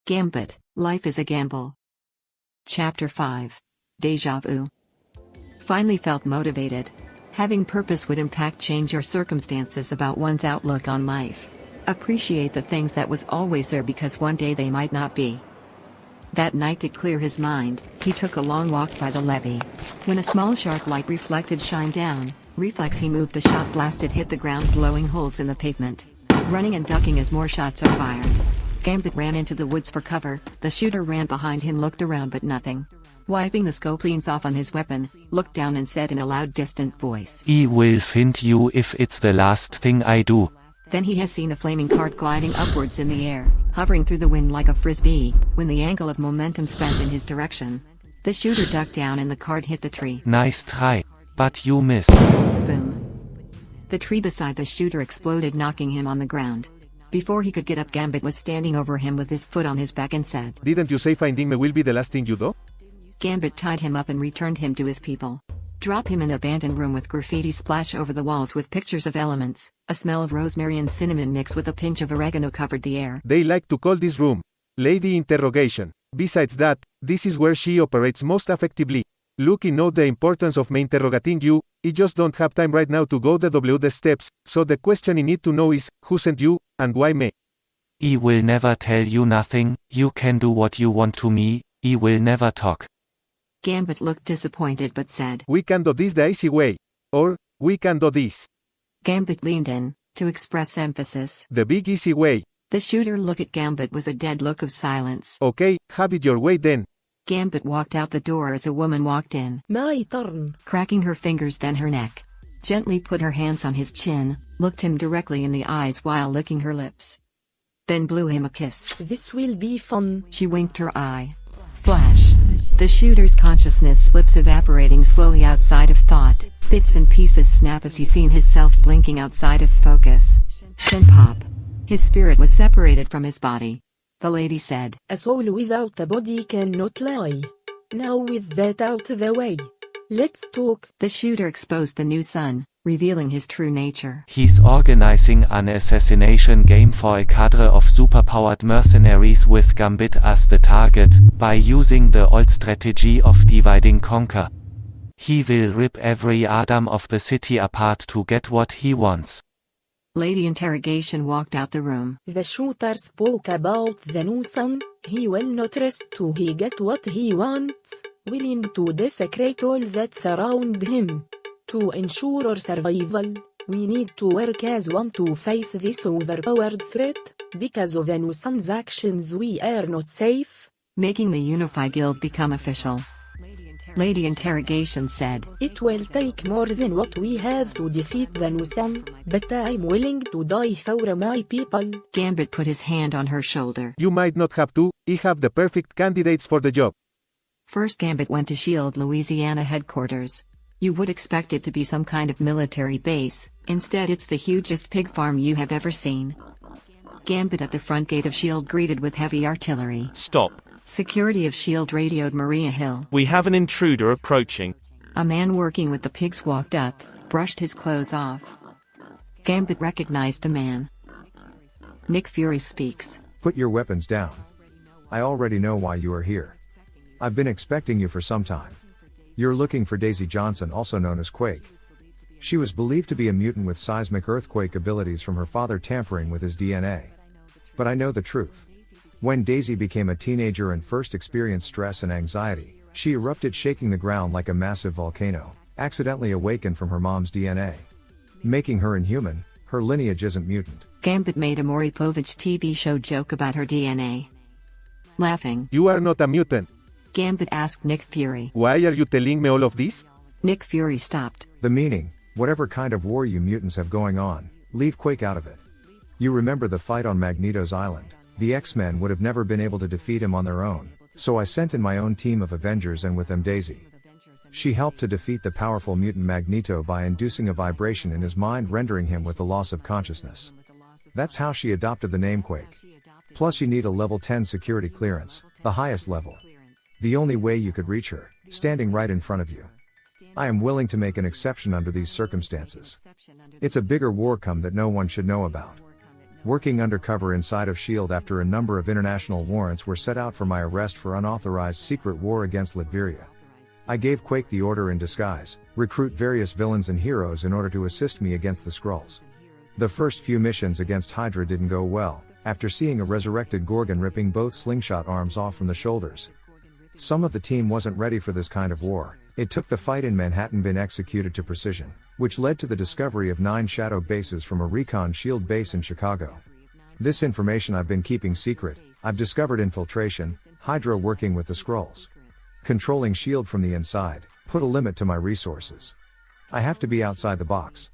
Gambit, Life is a Gamble. Chapter 5. Deja Vu. Finally felt motivated. Having purpose would impact change your circumstances about one's outlook on life. Appreciate the things that was always there because one day they might not be. That night to clear his mind, he took a long walk by the levee. When a small shark light reflected shine down, reflex he moved the shot blasted hit the ground blowing holes in the pavement. Running and ducking as more shots are fired. Gambit ran into the woods for cover, the shooter ran behind him looked around but nothing. Wiping the scope lens off on his weapon, looked down and said in a loud distant voice, "I will find you if it's the last thing I do." Then he has seen a flaming cart gliding upwards in the air, hovering through the wind like a frisbee, when the angle of momentum sped in his direction. The shooter ducked down and the cart hit the tree. "Nice try, but you miss." Boom. The tree beside the shooter exploded, knocking him on the ground. Before he could get up, Gambit was standing over him with his foot on his back and said, "Didn't you say finding me will be the last thing you do?" Gambit tied him up and returned him to his people. Drop him in an abandoned room with graffiti splash over the walls with pictures of elements. A smell of rosemary and cinnamon mixed with a pinch of oregano covered the air. They like to call this room Lady Interrogation. Besides that, this is where she operates most effectively. Look, I know the importance of me interrogating you, I just don't have time right now to go the steps, so the question I need to know is, who sent you, and why me? "I will never tell you nothing, you can do what you want to me, I will never talk." Gambit looked disappointed but said, "We can do this the easy way. Or, we can do this. Gambit leaned in, to express emphasis. The big easy way." The shooter looked at Gambit with a dead look of silence. "Okay, have it your way then." Gambit walked out the door as a woman walked in. My turn. Cracking her fingers then her neck. Gently put her hands on his chin, looked him directly in the eyes while licking her lips. Then blew him a kiss. This will be fun. She winked her eye. Flash. The shooter's consciousness slips, evaporating slowly outside of thought. Bits and pieces snap as he seen himself blinking outside of focus. Shin pop. His spirit was separated from his body. The lady said, "A soul without a body cannot lie. Now with that out the way, let's talk." The shooter exposed the new sun, revealing his true nature. He's organizing an assassination game for a cadre of superpowered mercenaries with Gambit as the target, by using the old strategy of divide and conquer. He will rip every atom of the city apart to get what he wants. Lady Interrogation walked out the room. The shooter spoke about the new sun. He will not rest till he get what he wants, willing to desecrate all that surround him. To ensure our survival, we need to work as one to face this overpowered threat. Because of the new sun's actions we are not safe. Making the Unify Guild become official. Lady Interrogation said, "It will take more than what we have to defeat the new sun, but I'm willing to die for my people." Gambit put his hand on her shoulder. "You might not have to, I have the perfect candidates for the job." First Gambit went to Shield, Louisiana headquarters. You would expect it to be some kind of military base, instead it's the hugest pig farm you have ever seen. Gambit at the front gate of Shield greeted with heavy artillery. "Stop. Security of Shield radioed Maria Hill. We have an intruder approaching." A man working with the pigs walked up, brushed his clothes off. Gambit recognized the man. Nick Fury speaks. "Put your weapons down. I already know why you are here. I've been expecting you for some time. You're looking for Daisy Johnson, also known as Quake. She was believed to be a mutant with seismic earthquake abilities from her father tampering with his DNA. But I know the truth. When Daisy became a teenager and first experienced stress and anxiety, she erupted, shaking the ground like a massive volcano, accidentally awakened from her mom's DNA. Making her inhuman, her lineage isn't mutant." Gambit made a Maury Povich TV show joke about her DNA. Laughing, "You are not a mutant. Gambit asked Nick Fury. Why are you telling me all of this?" Nick Fury stopped. "The meaning, whatever kind of war you mutants have going on, leave Quake out of it. You remember the fight on Magneto's island? The X-Men would have never been able to defeat him on their own, so I sent in my own team of Avengers and with them Daisy. She helped to defeat the powerful mutant Magneto by inducing a vibration in his mind, rendering him with the loss of consciousness. That's how she adopted the name Quake. Plus you need a level 10 security clearance, the highest level. The only way you could reach her, standing right in front of you. I am willing to make an exception under these circumstances. It's a bigger war come that no one should know about. working undercover inside of S.H.I.E.L.D. after a number of international warrants were set out for my arrest for unauthorized secret war against Latveria. I gave Quake the order in disguise, recruit various villains and heroes in order to assist me against the Skrulls. The first few missions against Hydra didn't go well, after seeing a resurrected Gorgon ripping both slingshot arms off from the shoulders. Some of the team wasn't ready for this kind of war. It took the fight in Manhattan been executed to precision, which led to the discovery of 9 shadow bases from a recon S.H.I.E.L.D. base in Chicago. This information I've been keeping secret. I've discovered infiltration, Hydra working with the Skrulls. Controlling S.H.I.E.L.D. from the inside, put a limit to my resources. I have to be outside the box.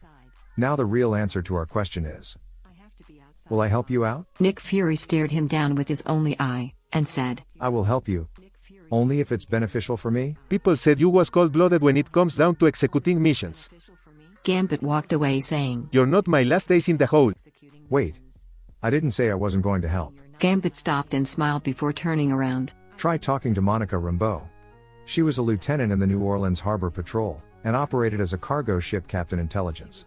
Now the real answer to our question is, will I help you out? Nick Fury stared him down with his only eye, and said, I will help you. Only if it's beneficial for me? People said you was cold-blooded when it comes down to executing missions. Gambit walked away saying, You're not my last days in the hole. Wait. I didn't say I wasn't going to help. Gambit stopped and smiled before turning around. Try talking to Monica Rambeau. She was a lieutenant in the New Orleans Harbor Patrol, and operated as a cargo ship captain intelligence.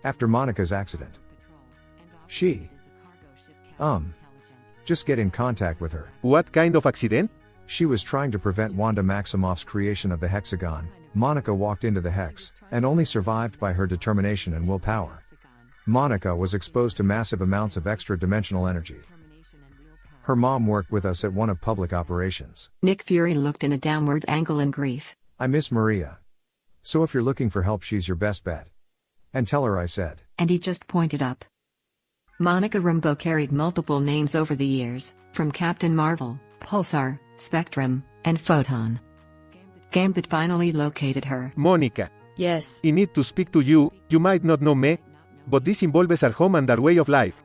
After Monica's accident, she just get in contact with her. What kind of accident? She was trying to prevent Wanda Maximoff's creation of the hexagon. Monica walked into the hex, and only survived by her determination and willpower. Monica was exposed to massive amounts of extra-dimensional energy. Her mom worked with us at one of public operations. Nick Fury looked in a downward angle in grief. I miss Maria. So if you're looking for help, she's your best bet. And tell her I said. And he just pointed up. Monica Rambeau carried multiple names over the years, from Captain Marvel, Pulsar, Spectrum, and Photon. Gambit finally located her. Monica. Yes. I need to speak to you. You might not know me, but this involves our home and our way of life.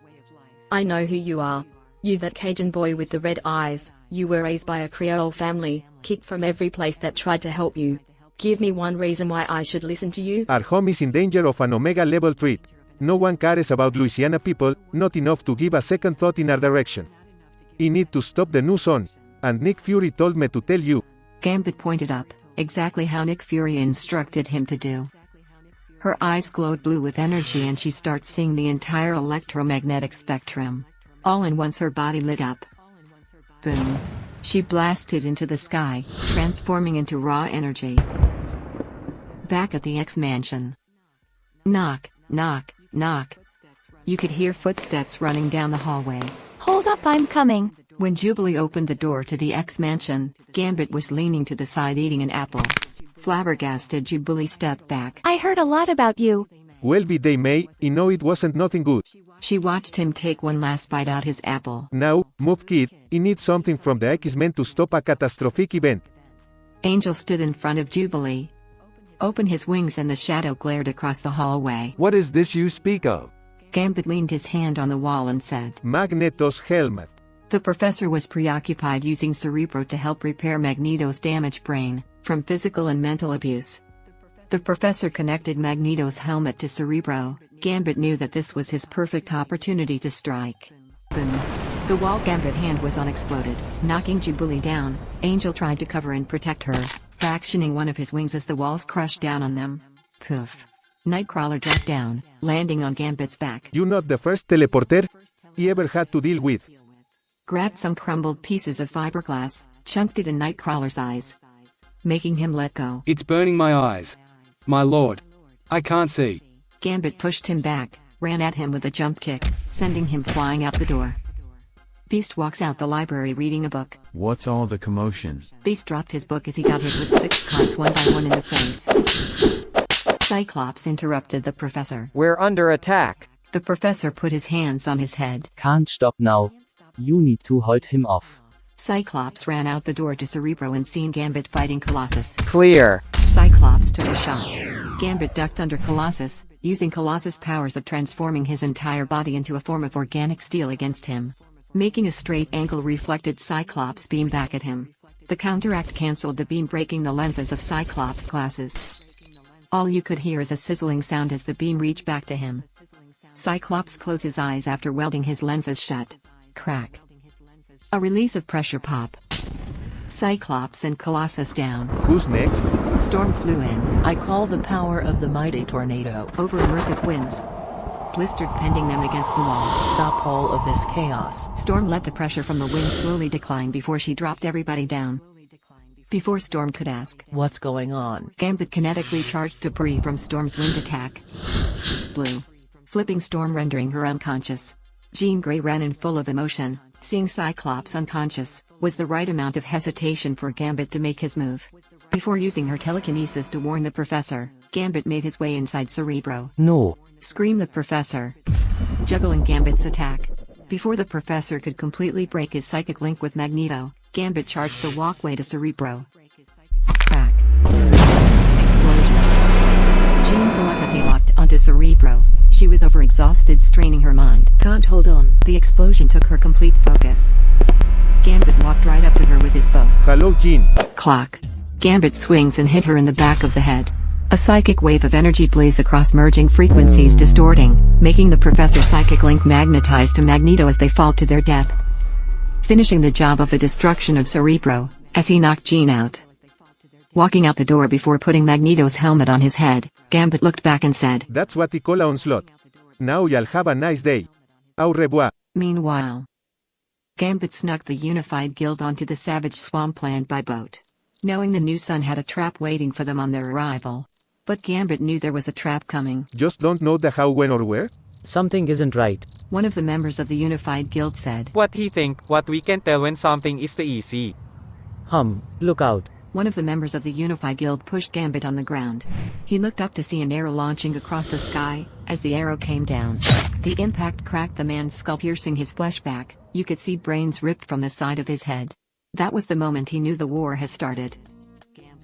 I know who you are. You that Cajun boy with the red eyes. You were raised by a Creole family, kicked from every place that tried to help you. Give me one reason why I should listen to you. Our home is in danger of an Omega level threat. No one cares about Louisiana people, not enough to give a second thought in our direction. I need to stop the new sun, and Nick Fury told me to tell you. Gambit pointed up, exactly how Nick Fury instructed him to do. Her eyes glowed blue with energy and she starts seeing the entire electromagnetic spectrum. All in once her body lit up. Boom. She blasted into the sky, transforming into raw energy. Back at the X-Mansion. Knock, knock, knock. You could hear footsteps running down the hallway. Hold up, I'm coming. When Jubilee opened the door to the X-Mansion, Gambit was leaning to the side eating an apple. Flabbergasted, Jubilee stepped back. I heard a lot about you. Well be they may, I know it wasn't nothing good. She watched him take one last bite out his apple. Now, move kid, I need something from the X-Men to stop a catastrophic event. Angel stood in front of Jubilee. Opened his wings and the shadow glared across the hallway. What is this you speak of? Gambit leaned his hand on the wall and said, Magneto's helmet. The professor was preoccupied using Cerebro to help repair Magneto's damaged brain, from physical and mental abuse. The professor connected Magneto's helmet to Cerebro. Gambit knew that this was his perfect opportunity to strike. Boom. The wall Gambit hand was on exploded, knocking Jubilee down. Angel tried to cover and protect her, fractioning one of his wings as the walls crushed down on them. Poof. Nightcrawler dropped down, landing on Gambit's back. You're not the first teleporter I ever had to deal with. Grabbed some crumbled pieces of fiberglass, chunked it in Nightcrawler's eyes, making him let go. It's burning my eyes. My lord. I can't see. Gambit pushed him back, ran at him with a jump kick, sending him flying out the door. Beast walks out the library reading a book. What's all the commotion? Beast dropped his book as he got hit with 6 cards one by one in the face. Cyclops interrupted the professor. We're under attack. The professor put his hands on his head. Can't stop now. You need to hold him off. Cyclops ran out the door to Cerebro and seen Gambit fighting Colossus. Clear. Cyclops took a shot. Gambit ducked under Colossus, using Colossus' powers of transforming his entire body into a form of organic steel against him. Making a straight angle reflected Cyclops' beam back at him. The counteract cancelled the beam, breaking the lenses of Cyclops' glasses. All you could hear is a sizzling sound as the beam reached back to him. Cyclops closed his eyes after welding his lenses shut. Crack. A release of pressure pop. Cyclops and Colossus down. Who's next? Storm flew in. I call the power of the mighty tornado. Over immersive winds. blistered, pending them against the wall. Stop all of this chaos. Storm let the pressure from the wind slowly decline before she dropped everybody down. Before Storm could ask, What's going on? Gambit kinetically charged debris from Storm's wind attack. Blue. Flipping Storm, rendering her unconscious. Jean Grey ran in full of emotion. Seeing Cyclops unconscious was the right amount of hesitation for Gambit to make his move. Before using her telekinesis to warn the professor, Gambit made his way inside Cerebro. No. Screamed the professor, juggling Gambit's attack. Before the professor could completely break his psychic link with Magneto, Gambit charged the walkway to Cerebro. Crack. Explosion. Jean telepathy locked onto Cerebro. She was overexhausted, straining her mind. Can't hold on. The explosion took her complete focus. Gambit walked right up to her with his bow. Hello, Jean. Clock. Gambit swings and hit her in the back of the head. A psychic wave of energy blazed across, merging frequencies, distorting, making the professor's psychic link magnetized to Magneto as they fall to their death. Finishing the job of the destruction of Cerebro, as he knocked Jean out. Walking out the door before putting Magneto's helmet on his head, Gambit looked back and said, That's what he call a onslaught. Now y'all have a nice day. Au revoir. Meanwhile, Gambit snuck the Unified Guild onto the Savage Swampland by boat, knowing the new sun had a trap waiting for them on their arrival. But Gambit knew there was a trap coming. Just don't know the how, when or where? Something isn't right. One of the members of the Unified Guild said. What he think, what we can tell when something is too easy. Look out. One of the members of the Unified Guild pushed Gambit on the ground. He looked up to see an arrow launching across the sky. As the arrow came down, the impact cracked the man's skull, piercing his flesh back. You could see brains ripped from the side of his head. That was the moment he knew the war has started.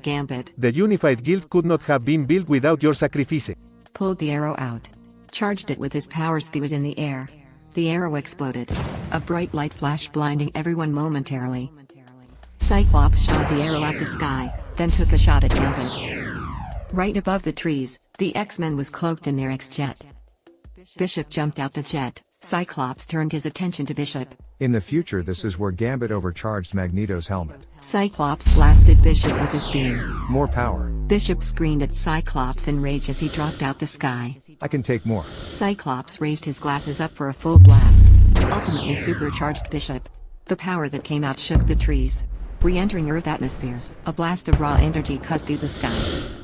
Gambit The Unified Guild could not have been built without your sacrifice. pulled the arrow out, charged it with his powers, threw it in the air. The arrow exploded. A bright light flashed, blinding everyone momentarily. Cyclops shot the arrow at the sky, then took a shot at Gambit. Right above the trees, the X-Men was cloaked in their X-Jet. Bishop jumped out the jet. Cyclops turned his attention to Bishop. In the future, this is where Gambit overcharged Magneto's helmet. Cyclops blasted Bishop with his beam. More power. Bishop screamed at Cyclops in rage as he dropped out the sky. I can take more. Cyclops raised his glasses up for a full blast, ultimately supercharged Bishop. The power that came out shook the trees. Re-entering Earth atmosphere, a blast of raw energy cut through the sky.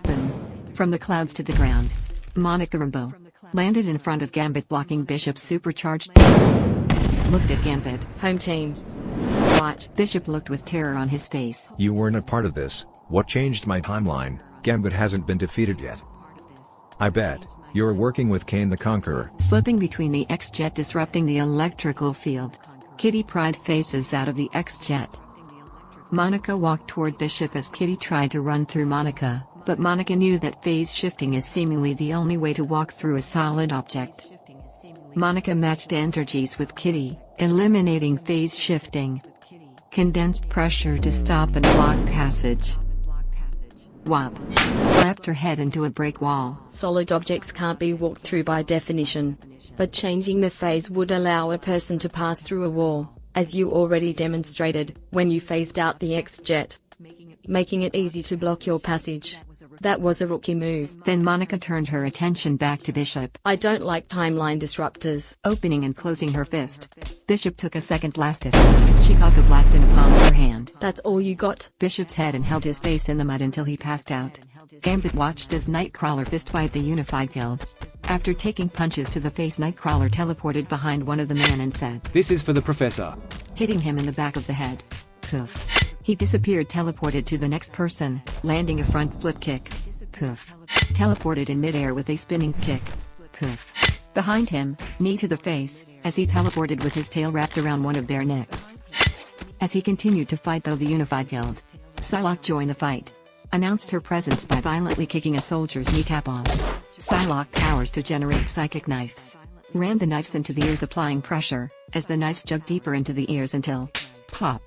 Boom. From the clouds to the ground, Monica Rambeau landed in front of Gambit, blocking Bishop's supercharged blast. Looked at Gambit. Home team. What? Bishop looked with terror on his face. You weren't a part of this. What changed my timeline? Gambit hasn't been defeated yet. I bet. You're working with Kane the Conqueror. Slipping between the X-Jet, disrupting the electrical field. Kitty pried faces out of the X-Jet. Monica walked toward Bishop as Kitty tried to run through Monica, but Monica knew that phase shifting is seemingly the only way to walk through a solid object. Monica matched energies with Kitty, eliminating phase shifting. Condensed pressure to stop and block passage. Whop. Slapped her head into a brick wall. Solid objects can't be walked through by definition. But changing the phase would allow a person to pass through a wall, as you already demonstrated when you phased out the X-Jet, making it easy to block your passage. That was a rookie move. Then Monica turned her attention back to Bishop. I don't like timeline disruptors. Opening and closing her fist. Bishop took a second blast at her. She caught the blast in a palm of her hand. That's all you got? Bishop's head and held his face in the mud until he passed out. Gambit watched as Nightcrawler fistfight the Unified Guild. After taking punches to the face, Nightcrawler teleported behind one of the men and said, This is for the professor. Hitting him in the back of the head. Poof. He disappeared, teleported to the next person, landing a front flip kick. Poof. Teleported in midair with a spinning kick. Poof. Behind him, knee to the face, as he teleported with his tail wrapped around one of their necks. As he continued to fight the Unified Guild, Psylocke joined the fight. Announced her presence by violently kicking a soldier's kneecap off. Psylocke powers to generate psychic knives. Rammed the knives into the ears, applying pressure, as the knives dug deeper into the ears until, pop.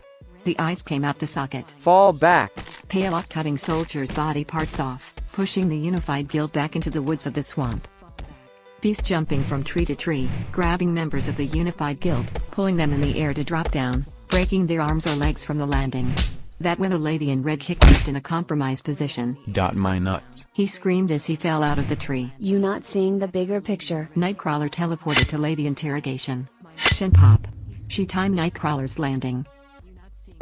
The eyes came out the socket. Fall back. Psylocke cutting soldiers' body parts off, pushing the Unified Guild back into the woods of the swamp. Beast jumping from tree to tree, grabbing members of the Unified Guild, pulling them in the air to drop down, breaking their arms or legs from the landing. That when a lady in red kicked East in a compromised position. My nuts. He screamed as he fell out of the tree. You not seeing the bigger picture? Nightcrawler teleported to lady interrogation. Shin pop. She timed Nightcrawler's landing.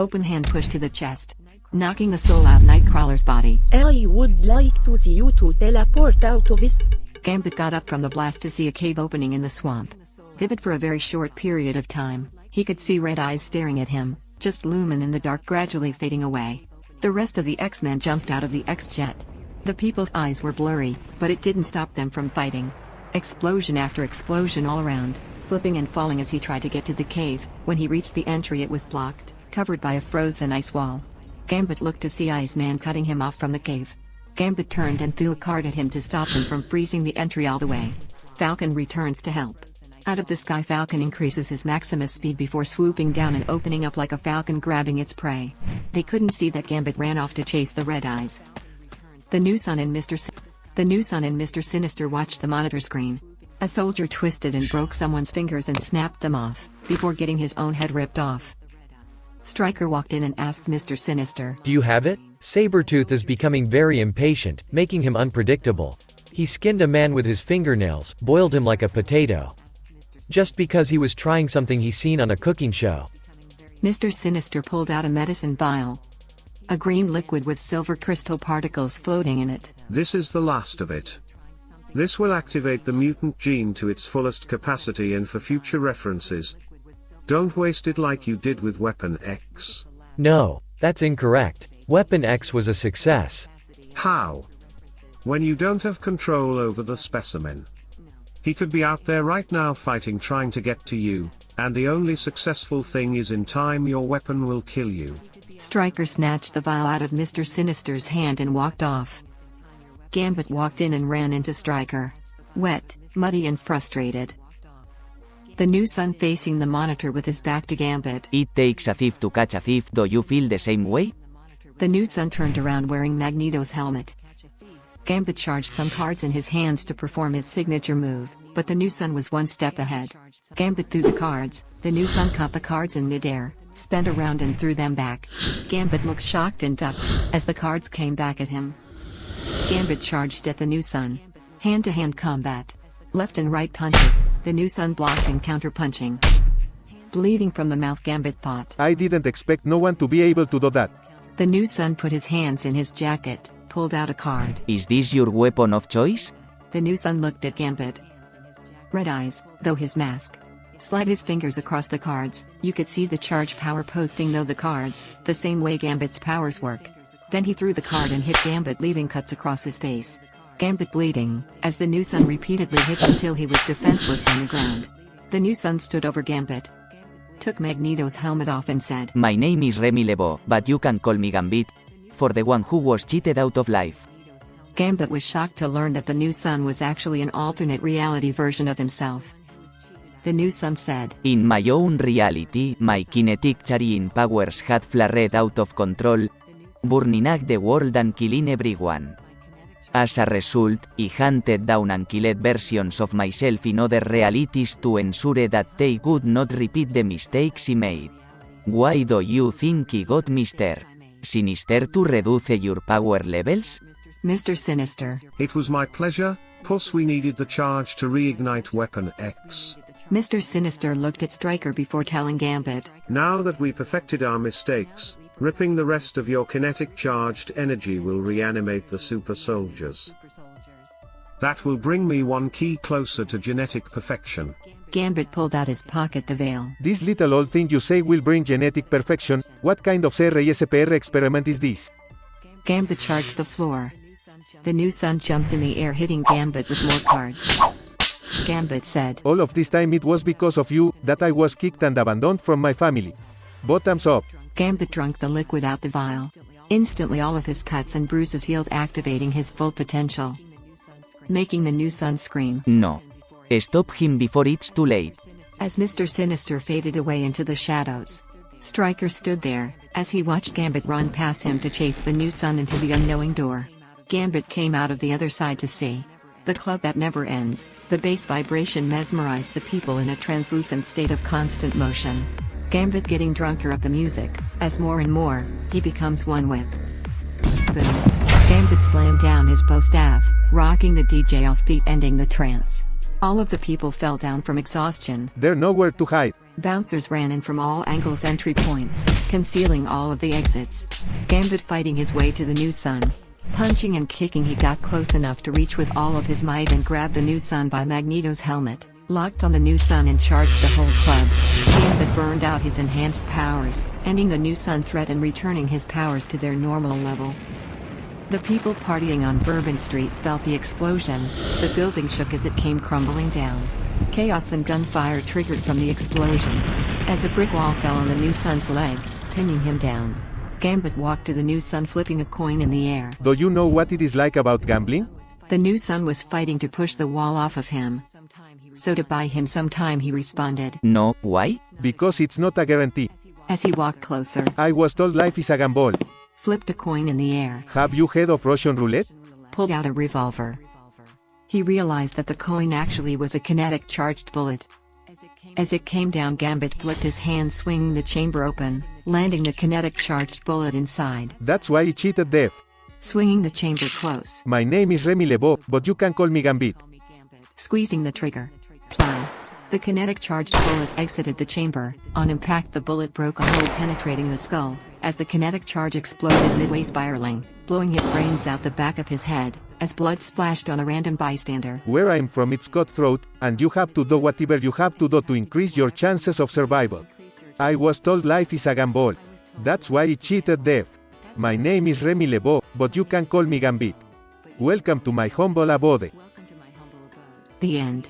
Open hand push to the chest, knocking the soul out Nightcrawler's body. I would like to see you to teleport out of this. Gambit got up from the blast to see a cave opening in the swamp. Vivid for a very short period of time, he could see red eyes staring at him, just lumen in the dark gradually fading away. The rest of the X-Men jumped out of the X-Jet. The people's eyes were blurry, but it didn't stop them from fighting. Explosion after explosion all around, slipping and falling as he tried to get to the cave. When he reached the entry it was blocked, covered by a frozen ice wall. Gambit looked to see Iceman cutting him off from the cave. Gambit turned and threw a card at him to stop him from freezing the entry all the way. Falcon returns to help. Out of the sky Falcon increases his Maximus speed before swooping down and opening up like a falcon grabbing its prey. They couldn't see that Gambit ran off to chase the red eyes. The new Sun and Mr. Sinister watched the monitor screen. A soldier twisted and broke someone's fingers and snapped them off, before getting his own head ripped off. Stryker walked in and asked Mr. Sinister, "Do you have it?" Sabretooth is becoming very impatient, making him unpredictable. He skinned a man with his fingernails, boiled him like a potato. Just because he was trying something he seen on a cooking show. Mr. Sinister pulled out a medicine vial. A green liquid with silver crystal particles floating in it. This is the last of it. This will activate the mutant gene to its fullest capacity and for future references. Don't waste it like you did with Weapon X. No, that's incorrect. Weapon X was a success. How? When you don't have control over the specimen. He could be out there right now fighting trying to get to you, and the only successful thing is in time your weapon will kill you. Stryker snatched the vial out of Mr. Sinister's hand and walked off. Gambit walked in and ran into Stryker. Wet, muddy and frustrated. The new Sun facing the monitor with his back to Gambit. It takes a thief to catch a thief. Do you feel the same way? The new Sun turned around wearing Magneto's helmet. Gambit charged some cards in his hands to perform his signature move, but the new Sun was one step ahead. Gambit threw the cards, the new Sun caught the cards in midair, spun around and threw them back. Gambit looked shocked and ducked, as the cards came back at him. Gambit charged at the new Sun. Hand-to-hand combat. Left and right punches, the new Sun blocked and counter-punching. Bleeding from the mouth Gambit thought. I didn't expect no one to be able to do that. The new Sun put his hands in his jacket, pulled out a card. Is this your weapon of choice? The new Sun looked at Gambit. Red eyes, though his mask. Slide his fingers across the cards, you could see the charge power posting though the cards, the same way Gambit's powers work. Then he threw the card and hit Gambit leaving cuts across his face. Gambit bleeding, as the new Sun repeatedly hit until he was defenseless on the ground. The new Sun stood over Gambit. Took Magneto's helmet off and said, My name is Remy Lebeau, but you can call me Gambit. For the one who was cheated out of life. Gambit was shocked to learn that the new Sun was actually an alternate reality version of himself. The new Sun said, In my own reality, my kinetic charging powers had flared out of control, burning up the world and killing everyone. As a result, I hunted down and killed versions of myself in other realities to ensure that they would not repeat the mistakes I made. Why do you think I got Mr. Sinister to reduce your power levels? Mr. Sinister. It was my pleasure, Puss. We needed the charge to reignite Weapon X. Mr. Sinister looked at Stryker before telling Gambit. Now that we perfected our mistakes, ripping the rest of your kinetic charged energy will reanimate the super soldiers. That will bring me one key closer to genetic perfection. Gambit pulled out his pocket the veil. This little old thing you say will bring genetic perfection, what kind of CRISPR experiment is this? Gambit charged the floor. The new Sun jumped in the air hitting Gambit with more cards. Gambit said, All of this time it was because of you, that I was kicked and abandoned from my family. Bottoms up. Gambit drank the liquid out the vial. Instantly all of his cuts and bruises healed, activating his full potential. Making the new Sun scream. No. Stop him before it's too late. As Mr. Sinister faded away into the shadows, Stryker stood there, as he watched Gambit run past him to chase the new Sun into the unknowing door. Gambit came out of the other side to see. The club that never ends, the bass vibration mesmerized the people in a translucent state of constant motion. Gambit getting drunker of the music, as more and more he becomes one with. Boom. Gambit slammed down his bow staff, rocking the DJ offbeat, ending the trance. All of the people fell down from exhaustion. They're nowhere to hide. Bouncers ran in from all angles, entry points, concealing all of the exits. Gambit fighting his way to the new sun. Punching and kicking, he got close enough to reach with all of his might and grab the new sun by Magneto's helmet, locked on the new sun and charged the whole club. Gambit burned out his enhanced powers, ending the new sun threat and returning his powers to their normal level. The people partying on Bourbon Street felt the explosion. The building shook as it came crumbling down. Chaos and gunfire triggered from the explosion. As a brick wall fell on the new sun's leg, pinning him down. Gambit walked to the new sun, flipping a coin in the air. Do you know what it is like about gambling? The new sun was fighting to push the wall off of him. So to buy him some time, he responded. No, why? Because it's not a guarantee. As he walked closer, I was told life is a gamble. Flipped a coin in the air. Have you heard of Russian roulette? Pulled out a revolver. He realized that the coin actually was a kinetic charged bullet. As it came down, Gambit flipped his hand, swinging the chamber open, landing the kinetic charged bullet inside. That's why he cheated death. Swinging the chamber close. My name is Remy Lebeau, but you can call me Gambit. Squeezing the trigger. Plow. The kinetic charged bullet exited the chamber. On impact, the bullet broke a hole, penetrating the skull, as the kinetic charge exploded midway, spiraling, blowing his brains out the back of his head, as blood splashed on a random bystander. Where I'm from, it's cutthroat, and you have to do whatever you have to do to increase your chances of survival. I was told life is a gamble. That's why he cheated death. My name is Remy Lebeau, but you can call me Gambit. Welcome to my humble abode. The end.